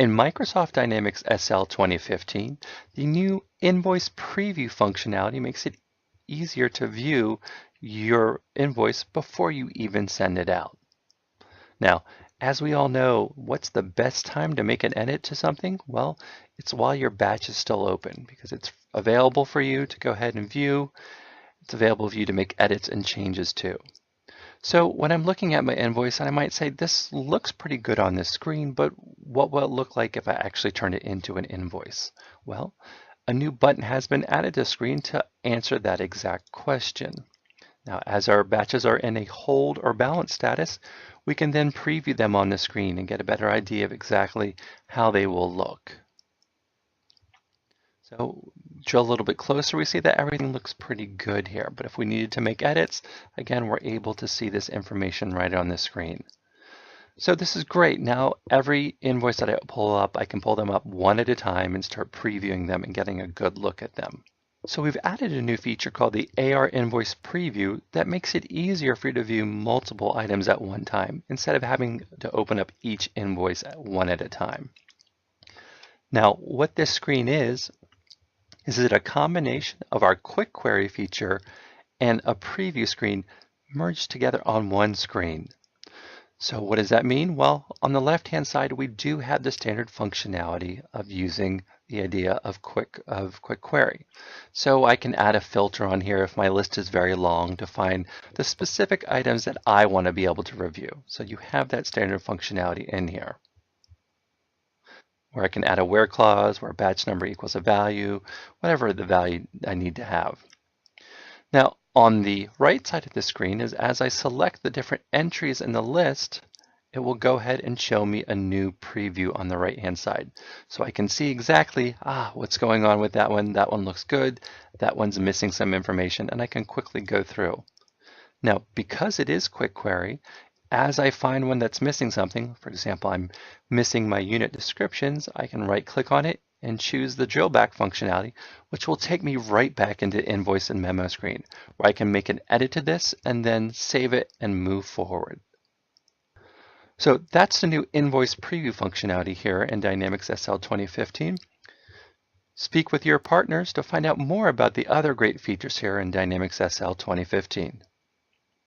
In Microsoft Dynamics SL 2015, the new Invoice Preview functionality makes it easier to view your invoice before you even send it out. Now, as we all know, what's the best time to make an edit to something? Well, it's while your batch is still open because it's available for you to go ahead and view. It's available for you to make edits and changes too. So when I'm looking at my invoice, I might say, this looks pretty good on this screen, but what will it look like if I actually turn it into an invoice? Well, a new button has been added to the screen to answer that exact question. Now, as our batches are in a hold or balance status, we can then preview them on the screen and get a better idea of exactly how they will look. So drill a little bit closer, we see that everything looks pretty good here. But if we needed to make edits, again, we're able to see this information right on the screen. So this is great. Now every invoice that I pull up, I can pull them up one at a time and start previewing them and getting a good look at them. So we've added a new feature called the AR Invoice Preview that makes it easier for you to view multiple items at one time instead of having to open up each invoice one at a time. Now what this screen is it a combination of our quick query feature and a preview screen merged together on one screen. So what does that mean? Well, on the left-hand side, we do have the standard functionality of using the idea of quick query. So I can add a filter on here if my list is very long to find the specific items that I want to be able to review. So you have that standard functionality in here, where I can add a where clause, where batch number equals a value, whatever the value I need to have. Now, on the right side of the screen is as I select the different entries in the list, it will go ahead and show me a new preview on the right-hand side. So I can see exactly, what's going on with that one. That one looks good. That one's missing some information, and I can quickly go through. Now, because it is quick query, as I find one that's missing something, for example, I'm missing my unit descriptions, I can right-click on it and choose the drill back functionality, which will take me right back into Invoice and Memo screen, where I can make an edit to this and then save it and move forward. So that's the new Invoice Preview functionality here in Dynamics SL 2015. Speak with your partners to find out more about the other great features here in Dynamics SL 2015.